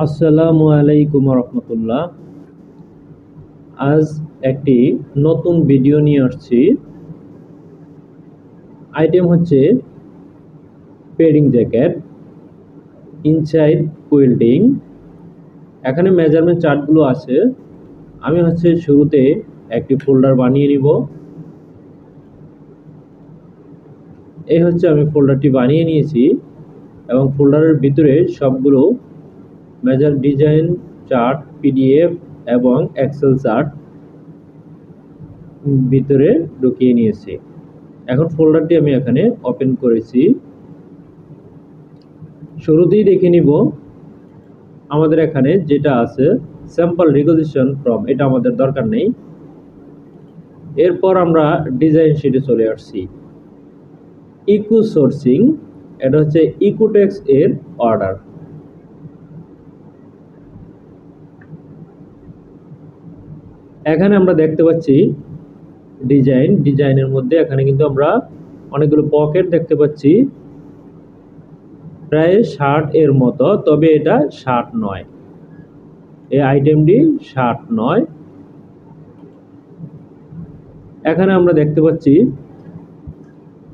আসসালামু আলাইকুম রহমতুল্লাহ। আজ একটি নতুন ভিডিও নিয়ে আসছি। আইটেম হচ্ছে পেডিং জ্যাকেট ইনসাইড কুইল্টিং। এখানে মেজারমেন্ট চার্টগুলো আছে। আমি শুরুতে একটি ফোল্ডার বানিয়ে নিব। এই আমি ফোল্ডারটি বানিয়ে নিয়েছি এবং ফোল্ডারের ভিতরে সবগুলো মেজার ডিজাইন চার্ট, পিডিএফ এবং এক্সেল চার্ট ভিতরে ঢুকিয়ে নিয়েছি। এখন ফোল্ডারটি আমি এখানে ওপেন করেছি। শুরুতেই দেখে নিব আমাদের এখানে যেটা আছে স্যাম্পল রিকোজিশন ফ্রম, এটা আমাদের দরকার নেই। এরপর আমরা ডিজাইন শিটে চলে আসছি। ইকো সোর্সিং, এটা হচ্ছে ইকোটেক্স এর অর্ডার। এখানে আমরা দেখতে পাচ্ছি ডিজাইনের মধ্যে এখানে কিন্তু আমরা অনেকগুলো পকেট দেখতে পাচ্ছি, প্রায় শার্ট এর মতো, তবে এটা শার্ট নয়। এই আইটেমটি শার্ট নয়। এখানে আমরা দেখতে পাচ্ছি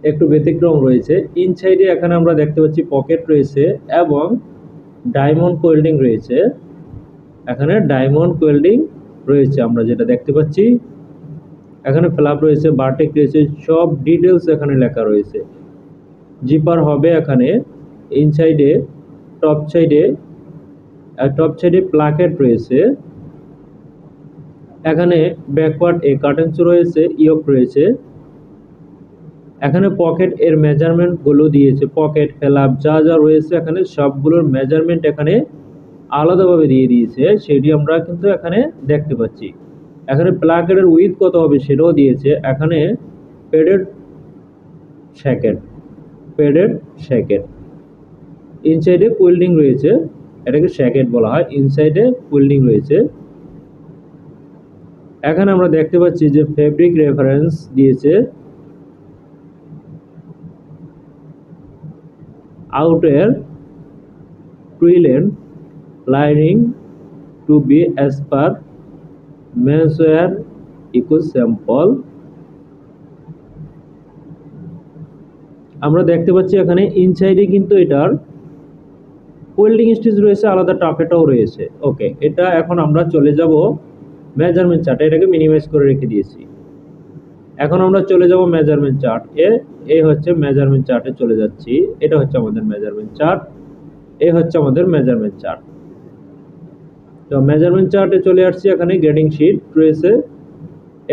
একটু ব্যতিক্রম রয়েছে। ইনসাইডে এখানে আমরা দেখতে পাচ্ছি পকেট রয়েছে এবং ডায়মন্ড কোয়েল্ডিং রয়েছে। এখানে ডায়মন্ড কোয়েল্ডিং রয়েছে আমরা যেটা দেখতে পাচ্ছি। এখানে ফ্ল্যাপ রয়েছে, বারটেক রয়েছে, সব ডিটেলস এখানে লেখা রয়েছে। জিপার হবে এখানে ইনসাইডে, টপ সাইডে প্লাকেট রয়েছে। এখানে ব্যাকওয়ার্ড এ কার্টেন্স রয়েছে, ইয়ক রয়েছে। এখানে পকেট এর মেজারমেন্ট গুলো দিয়েছে, পকেট ফ্ল্যাপ যা যা রয়েছে এখানে সবগুলোর মেজারমেন্ট এখানে আলাদাভাবে দিয়ে দিয়েছে, সেটি আমরা কিন্তু এখানে দেখতে পাচ্ছি। এখানে প্লাকেটের উইথ কত হবে সেটাও দিয়েছে। এখানে পেডেড শ্যাকেট ইনসাইডে কুইল্ডিং রয়েছে, এটাকে শ্যাকেট বলা হয়। ইনসাইডে কুইল্ডিং রয়েছে। এখানে আমরা দেখতে পাচ্ছি যে ফেব্রিক রেফারেন্স দিয়েছে, আউটওয়্যার টুইলেন lining to be as per menswear eco sample. আমরা দেখতে পাচ্ছি এখানে ইনসাইডে কিন্তু এটার ওয়েল্ডিং স্টিচ রয়েছে, আলাদা টাপেটাও রয়েছে। ওকে, এটা এখন আমরা চলে যাব মেজারমেন্ট চার্টে। এটাকে মিনিমাইজ করে রেখে দিয়েছি। এখন আমরা চলে যাব মেজারমেন্ট চার্ট এ। এই মেজারমেন্ট চার্টে চলে যাচ্ছি। এটা আমাদের মেজারমেন্ট চার্ট, এই আমাদের মেজারমেন্ট চার্ট। তো মেজারমেন্ট চার্টে চলে আসছি। এখানে গ্রেডিং শিট রয়েছে।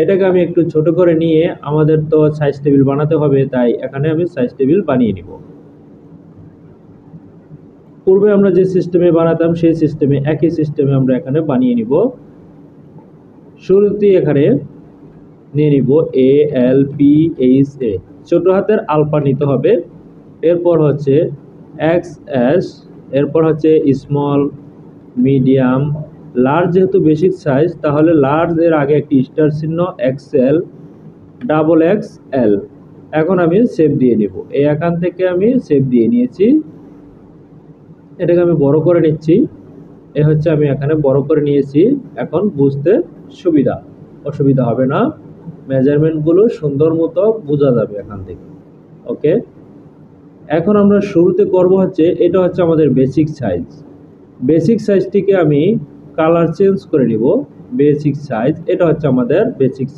এটাকে আমি একটু ছোট করে নিয়ে, আমাদের তো সাইজ টেবিল বানাতে হবে, তাই এখানে আমি সাইজ টেবিল বানিয়ে নিব। পূর্বে আমরা যে সিস্টেমে বানাতাম সেই সিস্টেমে, একই সিস্টেমে আমরা এখানে বানিয়ে নিব। শুরুতেই এখানে নিয়ে নিব ALPHA, ছোট হাতের আলফা নিতে হবে। এরপর XS, এরপর স্মল, মিডিয়াম, লার্জ। যেহেতু বেসিক সাইজ, তাহলে লার্জ এর আগে একটি স্টার চিহ্ন, XL, XXL। এখন আমি সেভ দিয়ে নিব। এখান থেকে আমি সেভ দিয়ে নিয়েছি। এটাকে আমি বড় করে নিচ্ছি। আমি এখানে বড় করে নিয়েছি। এখন বুঝতে অসুবিধা হবে না। মেজারমেন্টগুলো সুন্দর মতো বোঝা যাবে এখান থেকে। ওকে, এখন আমরা শুরুতে করব এটা আমাদের বেসিক সাইজ। বেসিক সাইজটিকে আমি কালার চেঞ্জ করে নিব। বেসিক সাইজ, এটা আমাদের বেসিক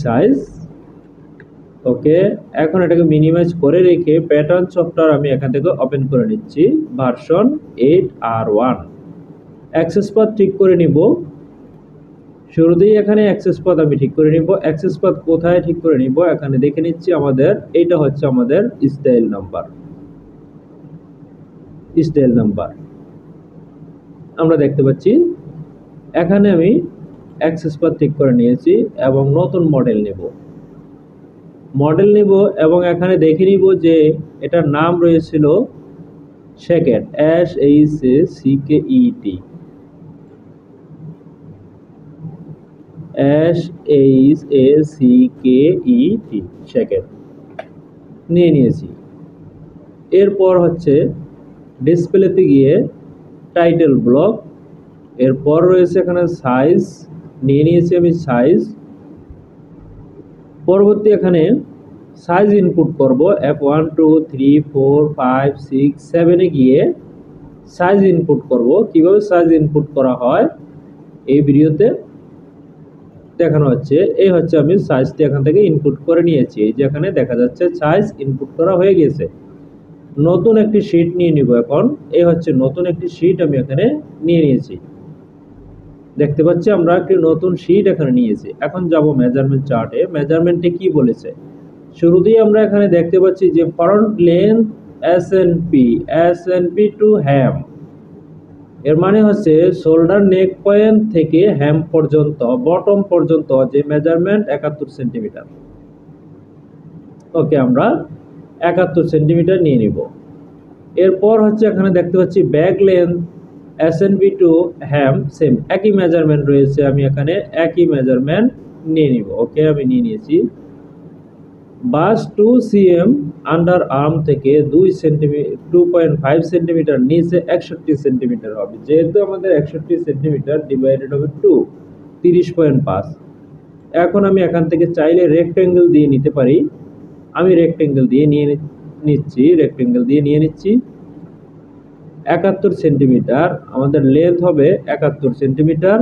সাইজ। ওকে, এখন এটাকে মিনিমাইজ করে রেখে প্যাটার্ন সফটওয়্যার আমি এখান থেকে ওপেন করে নিচ্ছি, ভার্সন 8R1। অ্যাক্সেস পাথ ঠিক করে নিব। শুরুতেই এখানে অ্যাক্সেস পাথ আমি ঠিক করে নিব। অ্যাক্সেস পাথ কোথায় ঠিক করে নিব এখানে দেখে নিচ্ছি। আমাদের এইটা আমাদের স্টাইল নাম্বার আমরা দেখতে পাচ্ছি। এখানে আমি অ্যাক্সেস পাথ ঠিক করে নিয়েছি এবং নতুন মডেল নেব এবং এখানে দেখে নিব যে এটার নাম রয়েছিল শ্যাকেট, SHACKET, শ্যাকেট নিয়ে নিয়েছি। এরপর ডিসপ্লেতে গিয়ে টাইটেল ব্লক, এরপর রয়েছে এখানে সাইজ, নিয়ে নিয়েছি আমি সাইজ। পরবর্তী এখানে সাইজ ইনপুট করব, F1 2 3 4 5 6 7 এ গিয়ে সাইজ ইনপুট করব। কিভাবে সাইজ ইনপুট করা হয় এই ভিডিওতে দেখানো হচ্ছে। এই হচ্ছে আমি সাইজটি এখান থেকে ইনপুট করে নিয়েছি, এই যে এখানে দেখা যাচ্ছে সাইজ ইনপুট করা হয়ে গেছে। নতুন একটি শীট নিয়ে নিব এখন। এই হচ্ছে নতুন একটি শীট আমি এখানে নিয়ে নিয়েছি, দেখতে পাচ্ছি আমরা একটি নতুন শীট এখানে নিয়েছি। এখন যাব মেজারমেন্ট চার্টে। মেজারমেন্টে কি বলেছে শুরুতেই আমরা এখানে দেখতে পাচ্ছি যে ফ্রন্ট লেন্থ এসএনপি টু হ্যাম, এর মানে হচ্ছে শোল্ডার নেক পয়েন্ট থেকে হ্যাম পর্যন্ত, বটম পর্যন্ত যে মেজারমেন্ট 71 সেন্টিমিটার। ওকে, আমরা 71 সেন্টিমিটার নিয়ে নিব। এরপর হচ্ছে এখানে দেখতে পাচ্ছি ব্যাক লেন্থ এসএনপি টু হ্যাম, সেম একই মেজারমেন্ট রয়েছে, আমি এখানে একই মেজারমেন্ট নিয়ে নিব। ওকে, আমি নিয়ে নিয়েছি। বাস 2 cm আন্ডার আর্ম থেকে 2.5 সেন্টিমিটার নিচে 61 সেন্টিমিটার হবে। যেহেতু আমাদের 61 সেন্টিমিটার ডিভাইডেড হবে 2, 30.5। এখন আমি এখান থেকে চাইলে রেক্টেঙ্গেল দিয়ে নিতে পারি, আমি রেক্টেঙ্গেল দিয়ে নিয়ে নিচ্ছি। 71 সেন্টিমিটার আমাদের লেন্থ হবে, 71 সেন্টিমিটার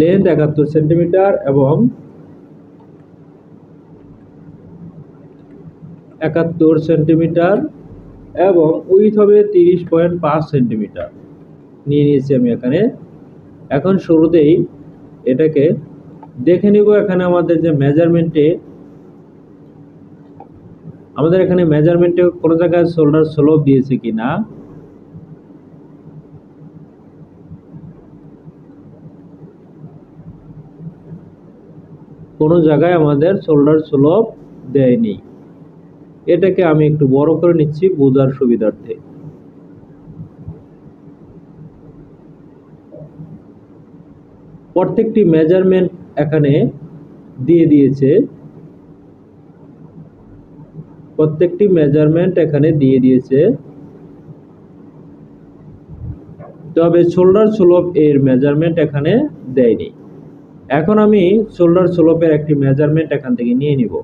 লেন্থ 71 সেন্টিমিটার এবং 71 সেন্টিমিটার এবং উইথ হবে 30.5 সেন্টিমিটার নিয়ে নিয়েছি আমি এখানে। এখন শুরুতেই এটাকে দেখে নিব এখানে আমাদের যে মেজারমেন্টে, আমাদের এখানে মেজারমেন্টে কোনো জায়গায় শোল্ডার স্লোপ দিয়েছে কিনা। কোনো জায়গায় আমাদের শোল্ডার স্লোপ দেয়নি। এটাকে আমি একটু বড় করে নিচ্ছি বোঝার সুবিধার্থে। প্রত্যেকটি মেজারমেন্ট এখানে দিয়ে দিয়েছে, তবে শোল্ডার স্লোপ এর মেজারমেন্ট এখানে দেয়নি। এখন আমি শোল্ডার স্লোপের একটি মেজারমেন্ট এখান থেকে নিয়ে নিব।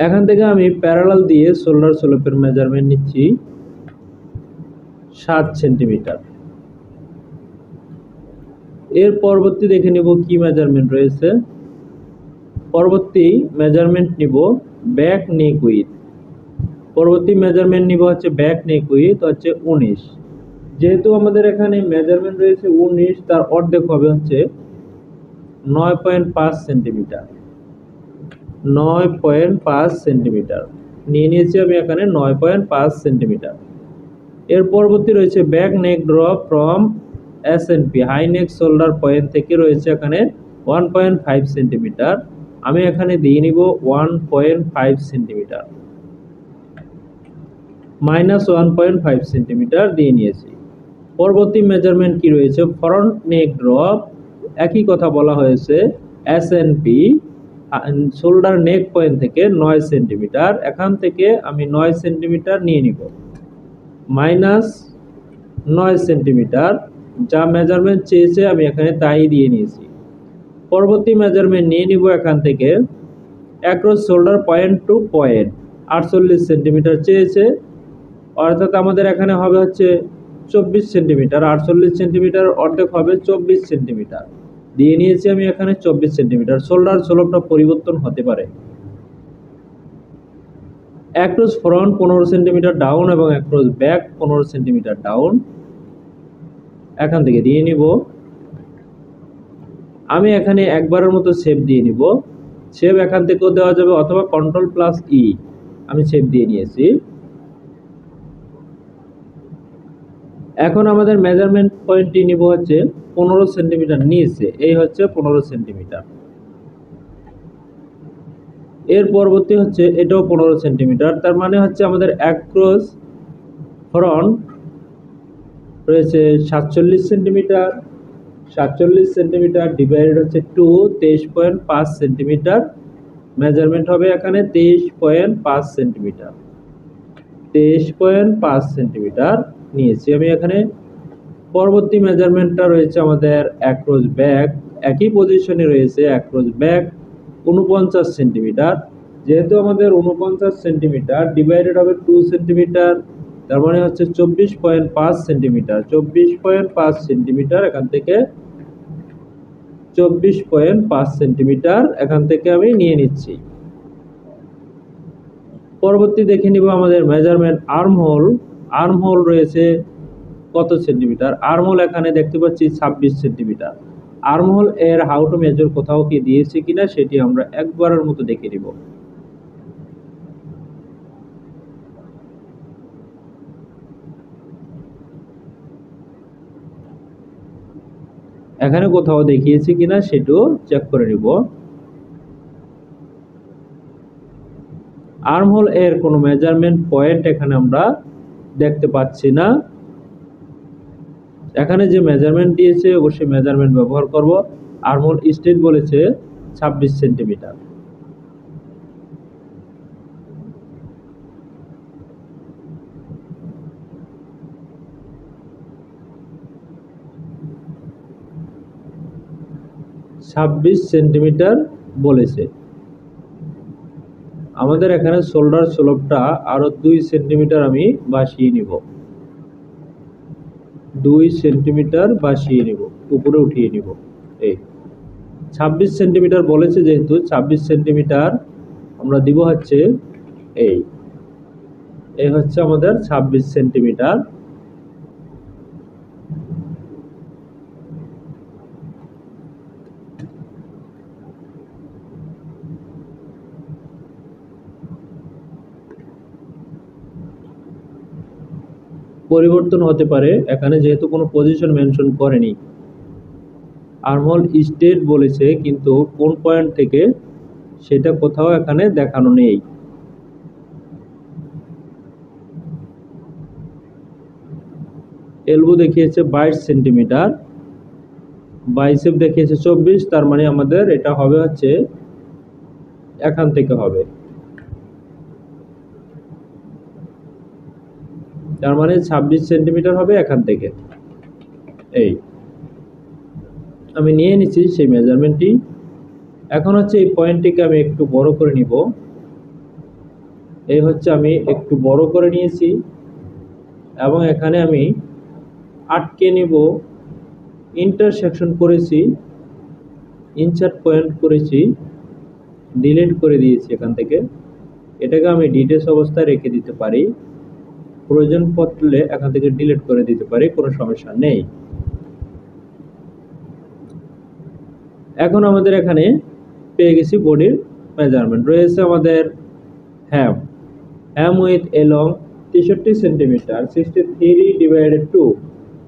এখান থেকে আমি প্যারালাল দিয়ে শোল্ডার স্লোপের মেজারমেন্ট নিচ্ছি 7 সেন্টিমিটার। এর পরবর্তী দেখে নিব কি মেজারমেন্ট রয়েছে। পরবর্তী মেজারমেন্ট নিব ব্যাক নেক উইথ। পরবর্তী মেজারমেন্ট নিব হচ্ছে ব্যাক নেক উইথ হচ্ছে 19। যেহেতু আমাদের এখানে মেজারমেন্ট রয়েছে 19, তার অর্ধেক হবে হচ্ছে 9.5 সেন্টিমিটার। 9.5 সেন্টিমিটার নিয়ে নিয়েছি আমি এখানে 9.5 সেন্টিমিটার। এর পরবর্তী রয়েছে back neck drop from SNP, high neck shoulder point থেকে রয়েছে এখানে 1.5 সেন্টিমিটার। আমি এখানে দিয়ে নিব 1.5 সেন্টিমিটার, -1.5 সেন্টিমিটার দিয়ে নিয়েছি। পরবর্তী মেজারমেন্ট কি রয়েছে, ফ্রন্ট নেক ড্রপ, একই কথা বলা হয়েছে এসএনপি শোল্ডার নেক পয়েন্ট থেকে 9 সেন্টিমিটার। এখান থেকে আমি 9 সেন্টিমিটার নিয়ে নিব, -9 সেন্টিমিটার। যা মেজারমেন্ট চেয়েছে আমি এখানে তাই দিয়ে নিয়েছি। পরবর্তী মেজারমেন্ট নিয়ে নিব এখান থেকে across shoulder point to point, 48 centimetre চেয়েছে, অর্থাৎ আমাদের এখানে হবে হচ্ছে 24 সেন্টিমিটার। 48 সেন্টিমিটার অর্ধেক হবে 24 সেন্টিমিটার দিয়ে নিয়েছি আমি এখানে 24 সেন্টিমিটার। শোল্ডার স্লোপটা পরিবর্তন হতে পারে। অ্যাক্রস ফ্রন্ট 15 সেন্টিমিটার ডাউন এবং অ্যাক্রস ব্যাক 15 সেন্টিমিটার ডাউন এখান থেকে দিয়ে নিব। আমি এখানে একবারের মতো শেপ দিয়ে নিব। শেপ এখান থেকেও দেওয়া যাবে অথবা Ctrl+E, আমি শেপ দিয়ে নিয়েছি। এখন আমাদের মেজারমেন্ট পয়েন্টটি নিব হচ্ছে 15 সেন্টিমিটার নিচে, এই হচ্ছে 15 সেন্টিমিটার। এর পরবর্তী হচ্ছে এটাও 15 সেন্টিমিটার, তার মানে হচ্ছে আমাদের অ্যাক্রস ফ্রন্ট রয়েছে 47 সেন্টিমিটার। 47 সেন্টিমিটার ডিভাইডেড হচ্ছে 2, 23.5 সেন্টিমিটার মেজারমেন্ট হবে এখানে 23.5 সেন্টিমিটার। 23.5 সেন্টিমিটার নিয়েছি আমি এখানে। পরবর্তী মেজারমেন্টটা রয়েছে আমাদের অ্যাক্রস ব্যাক, একই পজিশনে রয়েছে অ্যাক্রস ব্যাক 49 সেন্টিমিটার। যেহেতু আমাদের 49 সেন্টিমিটার ডিভাইডেড হবে 2 সেন্টিমিটার, তার মানে হচ্ছে 24.5 সেন্টিমিটার। 24.5 সেন্টিমিটার এখান থেকে 24.5 সেন্টিমিটার এখান থেকে আমি নিয়ে নিচ্ছি। পরবর্তী দেখে নিব আমাদের মেজারমেন্ট আর্মহোল। আর্মহোল রয়েছে কত সেন্টিমিটার? আর্মহোল এখানে দেখতে পাচ্ছি 26 সেন্টিমিটার। আর্মহোল এর হাউ টু মেজার কোথাও কি দিয়েছে কিনা সেটি আমরা একবারের মতো দেখে নিব। এখানে কোথাও দেখিয়েছে কিনা সেটাও চেক করে নিব। আর্মহোল এর কোনো মেজারমেন্ট পয়েন্ট এখানে আমরা দেখতে পাচ্ছি না। এখানে যে মেজারমেন্ট দিয়েছে অবশ্যই মেজারমেন্ট ব্যবহার করব। আর্মহোল স্টেট বলেছে 26 সেন্টিমিটার। সেন্টিমিটার বলেছে। আমাদের এখানে শোল্ডার স্লোপটা আরো 2 সেন্টিমিটার আমি বাসিয়ে নিব। 2 সেন্টিমিটার বাসিয়ে নিব, উপরে উঠিয়ে নিব। এই 26 সেন্টিমিটার বলেছে, যেহেতু 26 সেন্টিমিটার আমরা দিব হচ্ছে এই হচ্ছে আমাদের 26 সেন্টিমিটার। পরিবর্তন হতে পারে এখানে, যেহেতু কোনো পজিশন মেনশন করেনি। আর্মহোল স্টেট বলেছে কিন্তু কোন পয়েন্ট থেকে সেটা কোথাও এখানে দেখানো নেই। এলবো দেখিয়েছে 22 সেন্টিমিটার, বাইসেপ দেখিয়েছে 24, তার মানে আমাদের এটা হবে হচ্ছে এখান থেকে হবে, তার মানে 26 সেন্টিমিটার হবে এখান থেকে। এই আমি নিয়ে নিচ্ছি সেই মেজারমেন্টটি। এখন হচ্ছে এই পয়েন্টটিকে আমি একটু বড় করে নিব। এই হচ্ছে আমি একটু বড় করে নিয়েছি এবং এখানে আমি আটকে নিব। ইন্টারসেকশন করেছি, ইনসার্ট পয়েন্ট করেছি, ডিলিট করে দিয়েছি এখান থেকে। এটাকে আমি ডিটেলস অবস্থায় রেখে দিতে পারি, প্রয়োজন পড়লে এখান থেকে ডিলিট করে দিতে পারি, কোনো সমস্যা নেই। এখন আমাদের এখানে পেয়ে গেছি বডির মেজারমেন্ট। রয়েছে আমাদের হ্যাম উইথ এলং 63 সেন্টিমিটার, 63 ডিভাইডেড 2,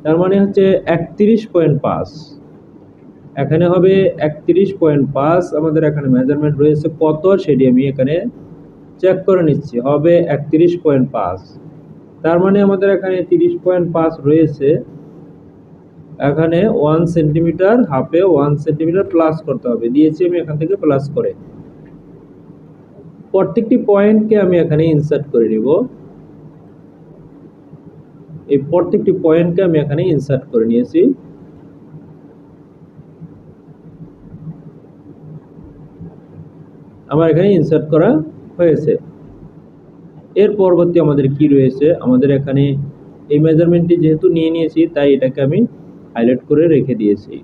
তার মানে হচ্ছে 31.5। এখানে হবে 31.5। আমাদের এখানে মেজারমেন্ট রয়েছে কত সেটি আমি এখানে চেক করে নিচ্ছি। হবে 31.5, তার মানে আমাদের এখানে 30.5 রয়েছে। এখানে 1 সেন্টিমিটার, হাফে 1 সেন্টিমিটার প্লাস করতে হবে, দিয়েছি আমি এখান থেকে প্লাস করে। প্রত্যেকটি পয়েন্টকে আমি এখানে ইনসার্ট করে নিব। এই প্রত্যেকটি পয়েন্টকে আমি এখানে ইনসার্ট করে নিয়েছি। আমার এখানে ইনসার্ট করা হয়েছে। এর পরবর্তী আমাদের কি রয়েছে, আমাদের এখানে এই মেজারমেন্টটি যেহেতু নিয়ে নিয়েছি তাই এটাকে আমি হাইলাইট করে রেখে দিয়েছি।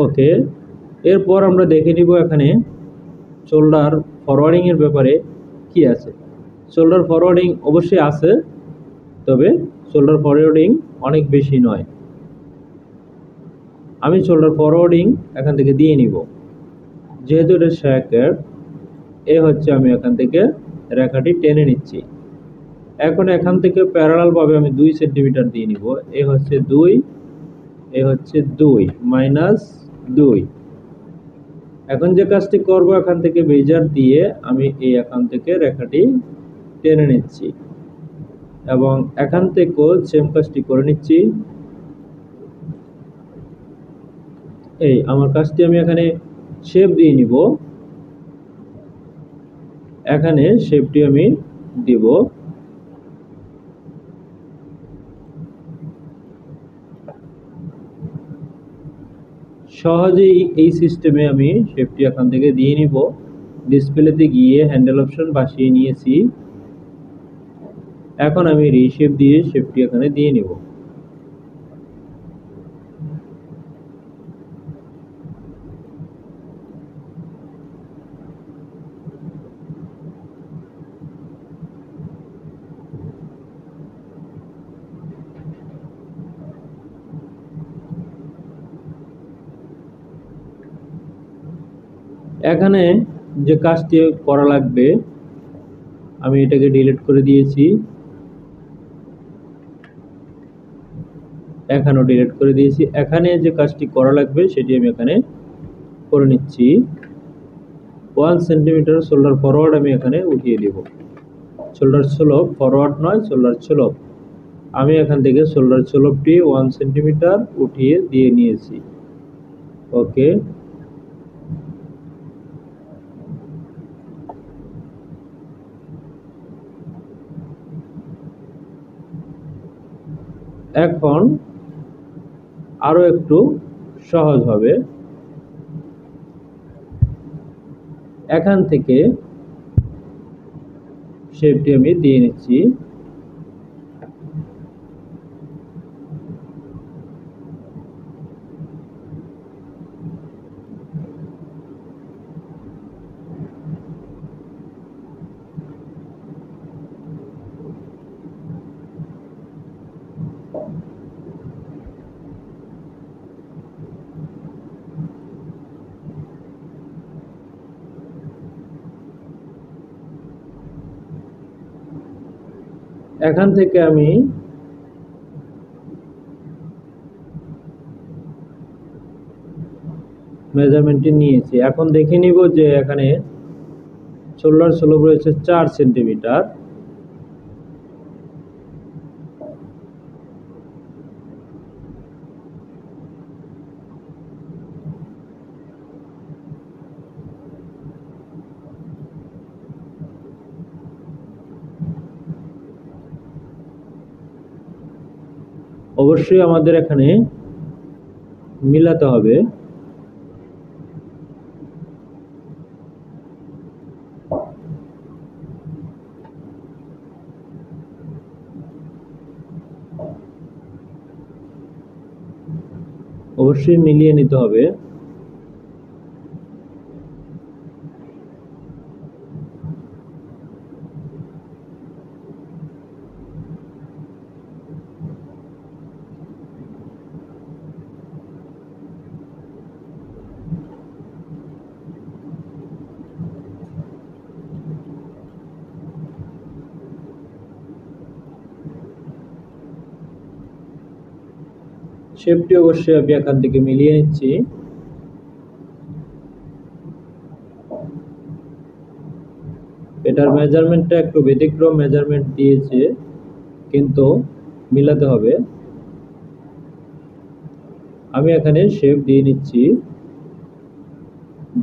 ওকে, এরপর আমরা দেখে নিব এখানে শোল্ডার ফরওয়ার্ডিং এর ব্যাপারে কি আছে। শোল্ডার ফরওয়ার্ডিং অবশ্যই আছে, তবে শোল্ডার ফরওয়ার্ডিং অনেক বেশি নয়। আমি শোল্ডার ফরওয়ার্ডিং এখান থেকে দিয়ে নিব, যেহেতু এটা শ্যাকের। এ হচ্ছে আমি এখান থেকে রেখাটি টেনে নিচ্ছি। এখন এখান থেকে প্যারালাল ভাবে আমি 2 সেন্টিমিটার দিয়ে নিব। এ হচ্ছে 2, এ হচ্ছে 2 মাইনাস 2। এখন যে কাজটি করব, এখান থেকে মেজার দিয়ে আমি এই এখান থেকে রেখাটি টেনে নিচ্ছি এবং এখান থেকেও সেম কাজটি করে নিচ্ছি। এই আমার কাজটি আমি এখানে শেপ দিয়ে নিব। এখানে শেপটি আমি দিব। সহজেই এই সিস্টেমে আমি শেপটি এখান থেকে দিয়ে নিব। ডিসপ্লেতে গিয়ে হ্যান্ডেল অপশন বাসিয়ে নিয়েছি। এখন আমি রিশেপ দিয়ে শেপটি এখানে দিয়ে নিব। এখানে যে কাজটি করা লাগবে আমি এটাকে ডিলিট করে দিয়েছি। এখানেও ডিলিট করে দিয়েছি। এখানে যে কাজটি করা লাগবে সেটি আমি এখানে করে নিচ্ছি। 1 সেন্টিমিটার শোল্ডার ফরওয়ার্ড আমি এখানে উঠিয়ে দেব। শোল্ডার স্লোপ ফরওয়ার্ড নয়, শোল্ডার স্লোপ। আমি এখান থেকে শোল্ডার স্লোপটি 1 সেন্টিমিটার উঠিয়ে দিয়ে নিয়েছি। ওকে। এখন আরো একটু সহজ হবে। এখান থেকে শেপটি আমি দিয়ে নিচ্ছি। এখান থেকে আমি মেজারমেন্টটি নিয়েছি। এখন দেখে নিব যে এখানে শোল্ডার স্লোপ রয়েছে 4 সেন্টিমিটার। অবশ্যই আমাদের এখানে মিলাতে হবে। অবশ্যই মিলিয়ে নিতে হবে। শেপটি অবশ্যই আমি এখান থেকে মিলিয়ে নিচ্ছি। এটার মেজারমেন্টটা একটু ব্যতিক্রম মেজারমেন্ট দিয়েছে, কিন্তু মিলাতে হবে। আমি এখানে শেপ দিয়ে নিচ্ছি।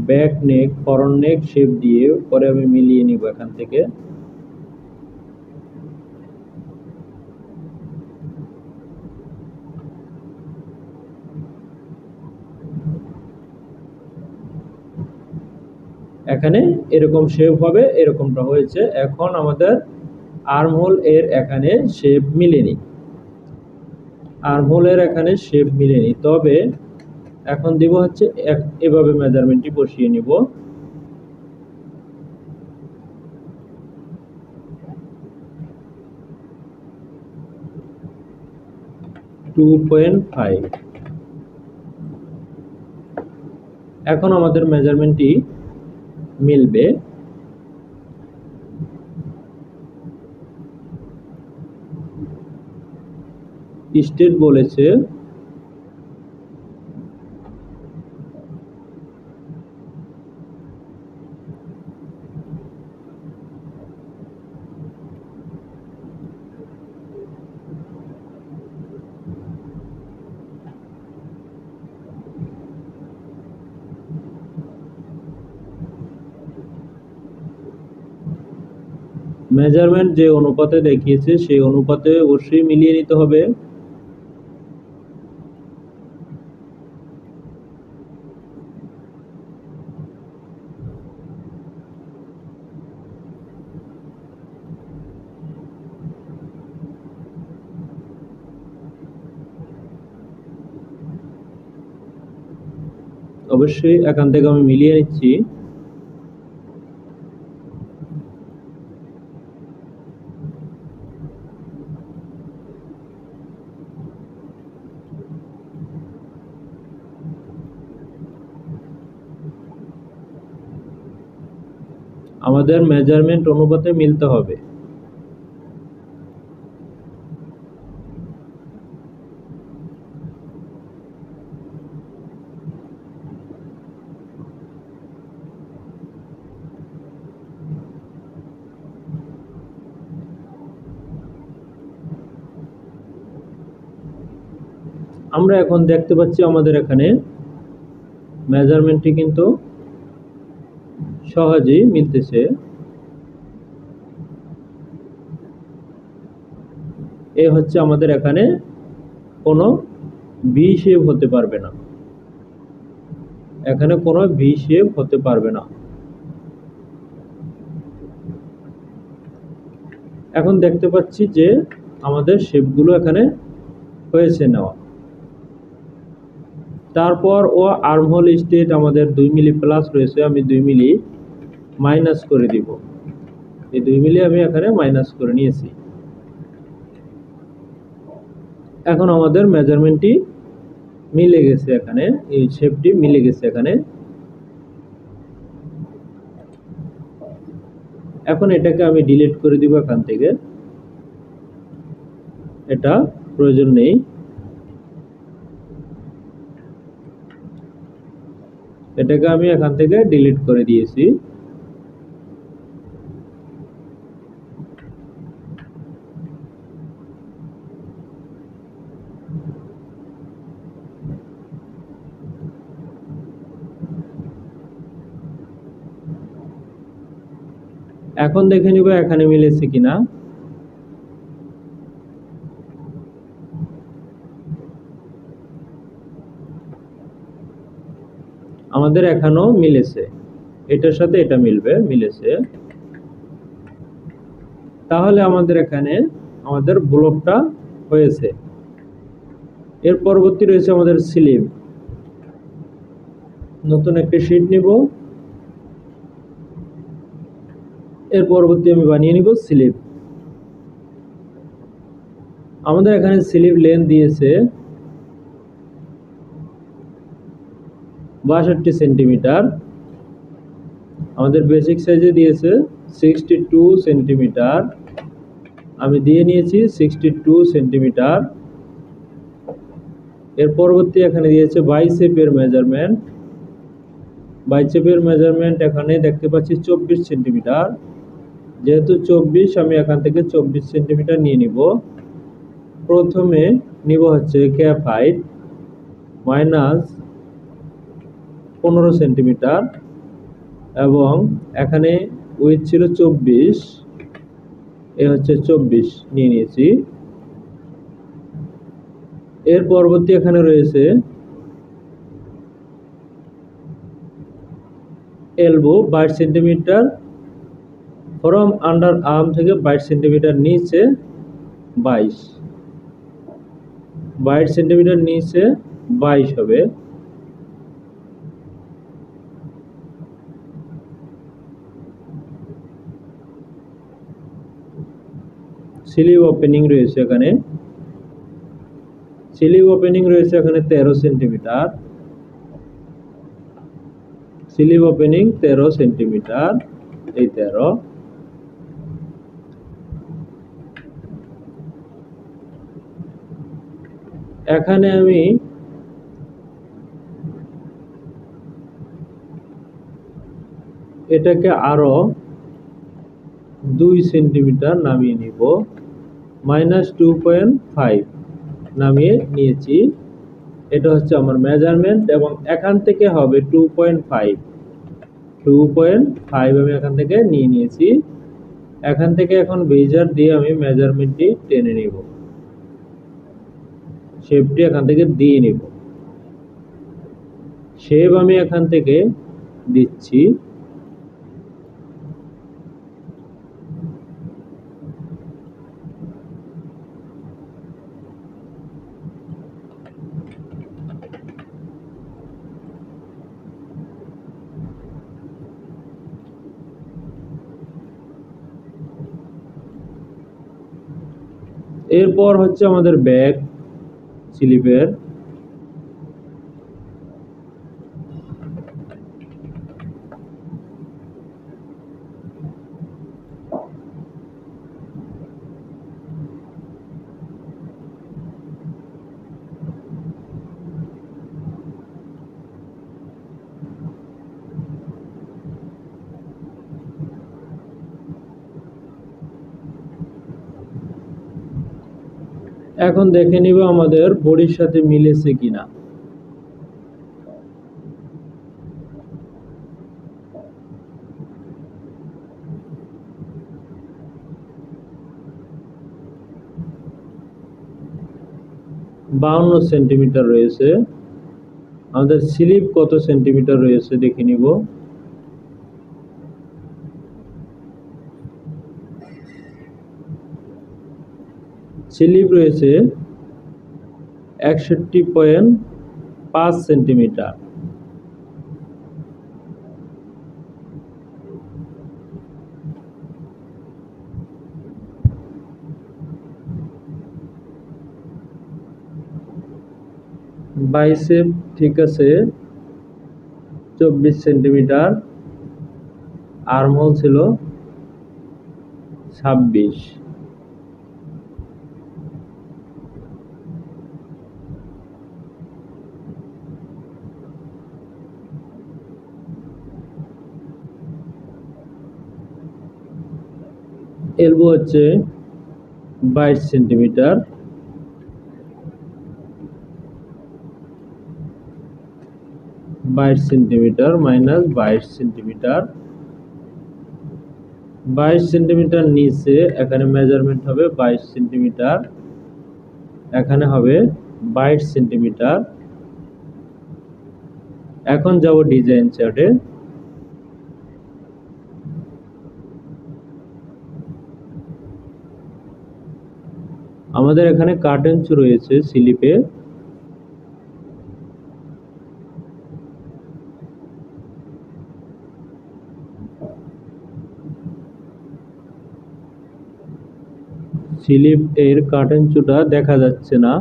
ব্যাক নেক, ফরন্ট নেক শেপ দিয়ে পরে আমি মিলিয়ে নিব এখান থেকে। এখানে এরকম শেপ হবে, এরকমটা হয়েছে। এখন আমাদের আর্মহোল এর এখানে শেপ মিলেনি। আর্মহোল এর এখানে শেপ মিলেনি, তবে এখন দিব হচ্ছে এভাবে মেজারমেন্টটি বসিয়ে নিব। 2.5। এখন আমাদের মেজারমেন্টটি মিলবে। স্টেট বলেছে মেজারমেন্ট যে অনুপাতে দেখিয়েছে সেই অনুপাতে অবশ্যই মিলিয়ে নিতে হবে। অবশ্যই এখান থেকে আমি মিলিয়ে নিচ্ছি। আমাদের মেজারমেন্ট অনুপাতে মিলতে হবে। আমরা এখন দেখতে পাচ্ছি আমাদের এখানে মেজারমেন্টটি কিন্তু সহজেই মিলতেছে। এ হচ্ছে আমাদের এখানে কোনো ভি শেপ হতে পারবে না, এখানে কোনো ভি শেপ হতে পারবে না। এখন দেখতে পাচ্ছি যে আমাদের শেপগুলো এখানে হয়েছে নেওয়া। তারপর ও আর্মহোল স্টেট আমাদের 2 মিলি প্লাস রয়েছে, আমি 2 মিলি মাইনাস করে দিব। এই 2 মিলি আমি এখানে মাইনাস করে নিয়েছি। এখন আমাদের মেজারমেন্টটি মিলে গেছে, এখানে এই শেপটি মিলে গেছে এখানে। এখন এটাকে আমি ডিলিট করে দিব এখান থেকে, এটা প্রয়োজন নেই। এটাকে আমি এখান থেকে ডিলিট করে দিয়েছি। এখন দেখে নিব এখানে মিলেছে কিনা। আমাদের এখানেও মিলেছে, এটার সাথে এটা মিলেছে। তাহলে আমাদের এখানে আমাদের ব্লকটা হয়েছে। এর পরবর্তী রয়েছে আমাদের স্লিপ। নতুন একটি শীট নিব, এর পরবর্তী আমি বানিয়ে নিব স্লিপ। আমাদের এখানে স্লিপ লেন্থ দিয়েছে 62 সেন্টিমিটার, আমাদের বেসিক সাইজে দিয়েছে 62 সেন্টিমিটার, আমি দিয়ে নিয়েছি 62 সেন্টিমিটার। এর পরবর্তী এখানে দিয়েছে বাইসেপের মেজারমেন্ট। বাইসেপের মেজারমেন্ট এখানে দেখতে পাচ্ছি 24 সেন্টিমিটার, যেহেতু 24 আমি এখান থেকে 24 সেন্টিমিটার নিয়ে নিব। প্রথমে নিব হচ্ছে ক্যাপ হাইট মাইনাস 15 সেন্টিমিটার, এবং এখানে উইথ ছিল 24, এ হচ্ছে 24 নিয়ে নিয়েছি। এর পরবর্তী এখানে রয়েছে elbow 22 centimetre, from under arm থেকে 22 সেন্টিমিটার নিচে 22 সেন্টিমিটার নিচে 22 হবে। স্লিভ ওপেনিং রয়েছে এখানে, স্লিভ ওপেনিং রয়েছে এখানে 13 সেন্টিমিটার, স্লিভ ওপেনিং 13 সেন্টিমিটার, এই 13। এখানে আমি এটাকে আরো 2 সেন্টিমিটার নামিয়ে নিব, -2.5 নামিয়ে নিয়েছি। এটা হচ্ছে আমার মেজারমেন্ট, এবং এখান থেকে হবে 2.5 আমি এখান থেকে নিয়ে নিয়েছি। এখান থেকে এখন বেজার দিয়ে আমি মেজারমেন্টটি টেনে নিব, শেপটি এখান থেকে দিয়ে নিব। শেপ আমি এখান থেকে দিচ্ছি। এরপর হচ্ছে আমাদের ব্যাক স্লিপের। এখন দেখে নিব আমাদের বডির সাথে মিলেছে কিনা। বাউন্ন সেন্টিমিটার রয়েছে। আমাদের স্লিপ কত সেন্টিমিটার রয়েছে দেখে নিব। স্লিপ রয়েছে 61.5 সেন্টিমিটার। বাইসেপ ঠিক আছে 24 সেন্টিমিটার। আর্মহোল ছিল 26। এলবো হচ্ছে 22 সেন্টিমিটার। Minus 22 centimetre. 22 সেন্টিমিটার নিচে এখানে মেজারমেন্ট হবে 22 সেন্টিমিটার, এখানে হবে 22 সেন্টিমিটার। এখন যাব ডিজাইন চার্টে। আমাদের এখানে কাটেন্স রয়েছে স্লিপে। স্লিপ এর কাটেন্সটা দেখা যাচ্ছে না।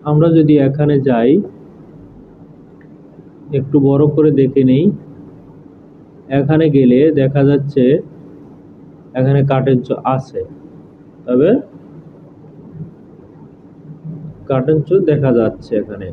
আমরা যদি এখানে যাই, একটু বড় করে দেখে নেই। এখানে গেলে দেখা যাচ্ছে এখানে কাটেন্স আছে, তবে কাটেন্স দেখা যাচ্ছে এখানে।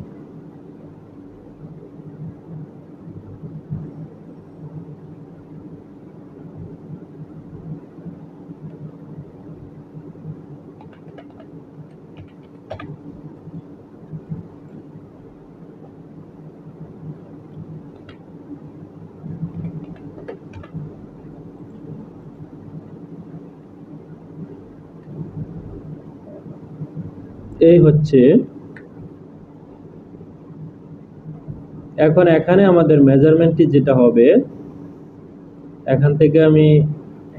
এই হচ্ছে। এখন এখানে আমাদের মেজারমেন্টটি যেটা হবে, এখান থেকে আমি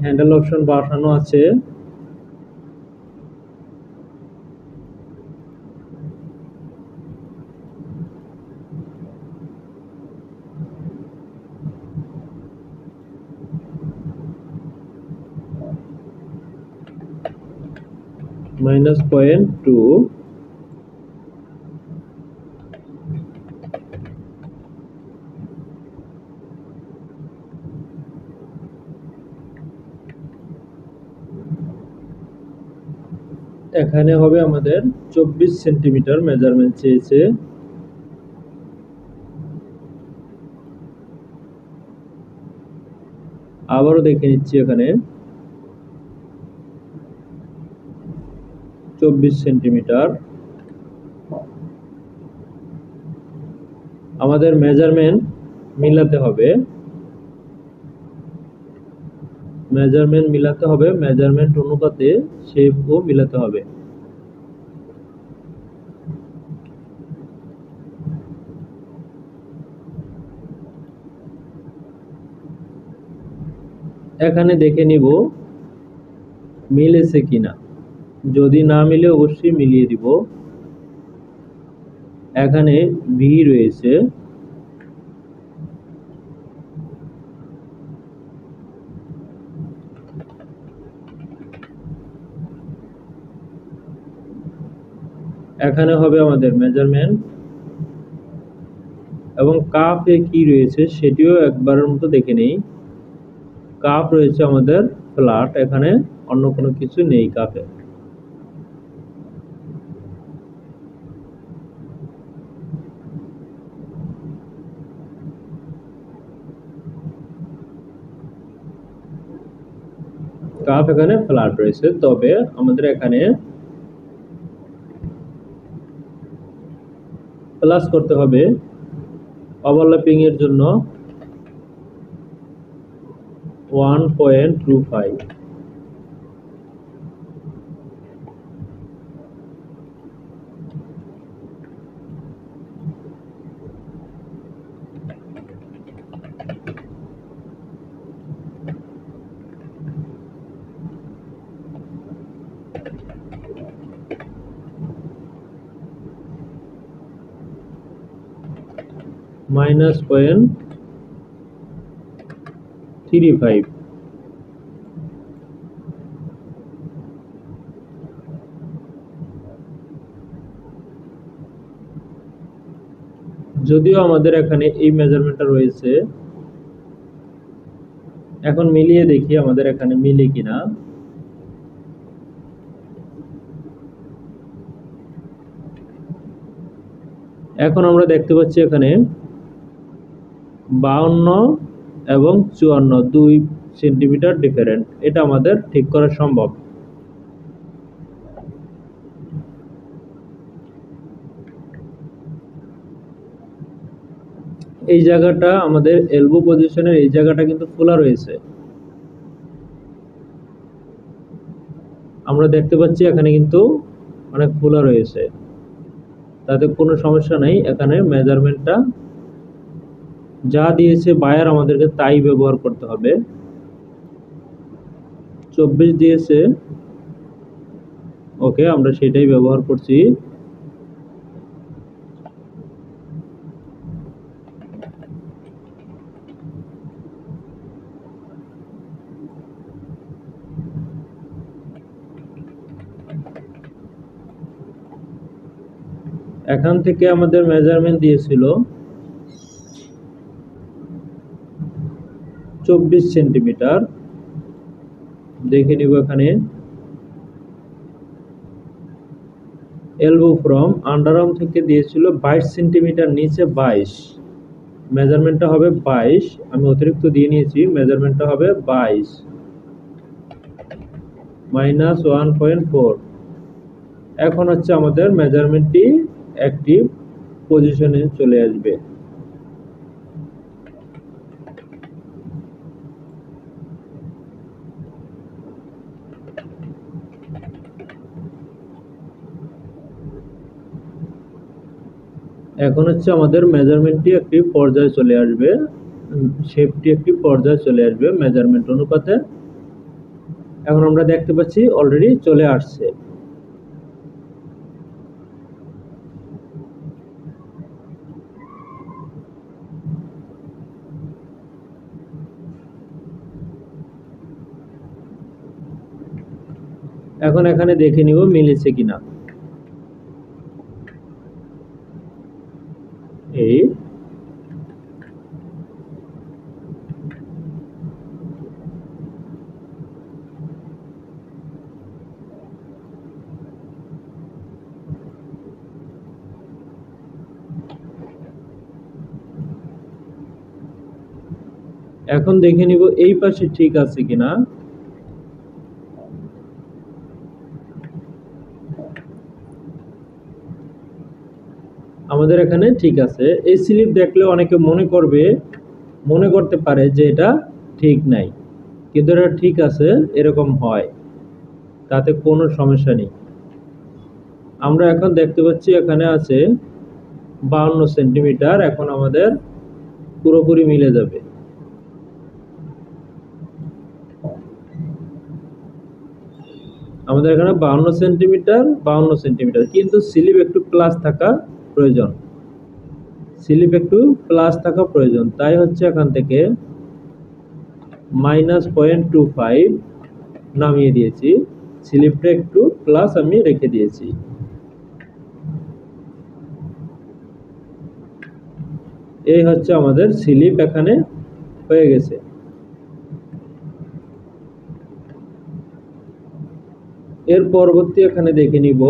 হ্যান্ডেল অপশন বসানো আছে, -0.2। এখানে হবে আমাদের 24 সেন্টিমিটার মেজারমেন্ট চেয়েছে। আবারও দেখে নিচ্ছি, এখানে 24 সেন্টিমিটার। আমাদের মেজারমেন্ট মিলাতে হবে, মেজারমেন্ট মিলাতে হবে, মেজারমেন্ট অনুপাতে শেপও মিলাতে হবে। এখানে দেখে নিব মিলেছে কিনা, যদি না মিলে অবশ্যই মিলিয়ে দিব। এখানে ভি রয়েছে, এখানে হবে আমাদের মেজারমেন্ট, এবং কাপে কি রয়েছে সেটিও একবারের মতো দেখে নেই। কাপ রয়েছে আমাদের ফ্ল্যাট, এখানে অন্য কোনো কিছু নেই কাপে। কাপ এখানে ফ্ল্যাট রয়েছে, তবে আমাদের এখানে প্লাস করতে হবে ওভারল্যাপিং এর জন্য 1.25। -0.35। যদিও আমাদের এখানে এই মেজারমেন্টটা রয়েছে, এখন মিলিয়ে দেখি আমাদের এখানে মিলে কিনা। এখন আমরা দেখতে পাচ্ছি এখানে 52 এবং 54 2 সেন্টিমিটার ডিফারেন্ট, এটা আমাদের ঠিক করা সম্ভব। এই জায়গাটা আমাদের এলবো পজিশনের এই জায়গাটা কিন্তু খোলা রয়েছে, আমরা দেখতে পাচ্ছি এখানে কিন্তু অনেক খোলা রয়েছে, তাতে কোনো সমস্যা নাই। এখানে মেজারমেন্টটা যা দিয়েছে বায়ার আমাদেরকে তাই ব্যবহার করতে হবে। 24 দিয়েছে, ওকে, আমরা সেটাই ব্যবহার করছি। এখান থেকে আমাদের মেজারমেন্ট দিয়েছিল 24 সেন্টিমিটার, দেখে নিব। এখানে এলবো ফ্রম আন্ডারআর্ম থেকে দিয়েছিল 22 সেন্টিমিটার, নিচে 22, মেজারমেন্টটা হবে 22, আমি অতিরিক্ত দিয়ে নিয়েছি, মেজারমেন্টটা হবে 22 -1.4। এখন হচ্ছে আমাদের মেজারমেন্টটি একটি পজিশনে চলে আসবে। এখন হচ্ছে আমাদের মেজারমেন্টটি একটি পর্যায়ে চলে আসবে, শেপটি একটি পর্যায়ে চলে আসবে মেজারমেন্ট অনুপাতে। এখন আমরা দেখতে পাচ্ছি অলরেডি চলে আসছে। এখন এখানে দেখে নিব মিলেছে কিনা। এই এখন দেখে নিব এই পাশে ঠিক আছে কিনা। আমাদের এখানে ঠিক আছে। এই স্লিপ দেখলে অনেকে মনে করবে মনে করতে পারে যে এটা ঠিক নাই, কিন্তু এটা ঠিক আছে, এরকম হয়, তাতে কোনো সমস্যা নেই। আমরা এখন দেখতে পাচ্ছি এখানে আছে 52 সেন্টিমিটার, এখন আমাদের পুরোপুরি মিলে যাবে। আমাদের এখানে 52 সেন্টিমিটার, কিন্তু স্লিপ একটু প্লাস থাকা প্রয়োজন, তাই হচ্ছে এখান থেকে -0.25 নামিয়ে দিয়েছি, স্লিপটা একটু প্লাস আমি রেখে দিয়েছি। এই হচ্ছে আমাদের স্লিপ এখানে হয়ে গেছে। এর পরবর্তী এখানে দেখে নিব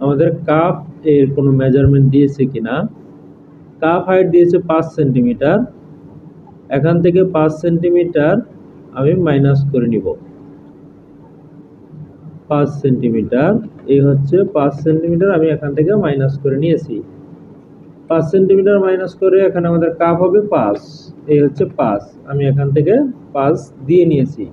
আমাদের কাপ এর কোনো মেজারমেন্ট দিয়েছে কিনা। কাপ হাইট দিয়েছে 5 সেন্টিমিটার, এখান থেকে 5 সেন্টিমিটার আমি মাইনাস করে নিব। 5 সেন্টিমিটার, এই হচ্ছে 5 সেন্টিমিটার আমি এখান থেকে মাইনাস করে নিয়েছি। 5 সেন্টিমিটার মাইনাস করে এখানে আমাদের কাপ হবে 5, এই হচ্ছে 5, আমি এখান থেকে 5 দিয়ে নিয়েছি।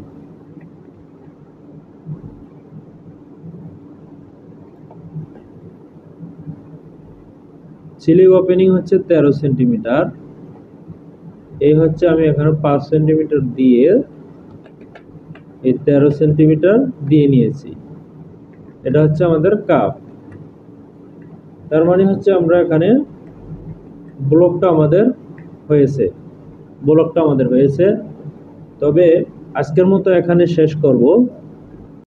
স্লিপ ওপেনিং হচ্ছে 13 সেন্টিমিটার, এই হচ্ছে আমি এখানে 5 সেন্টিমিটার দিয়ে এই 13 সেন্টিমিটার দিয়ে নিয়েছি। এটা হচ্ছে আমাদের কাপ। তার মানে হচ্ছে আমরা এখানে ব্লকটা আমাদের হয়েছে। তবে আজকের মতো এখানে শেষ করব।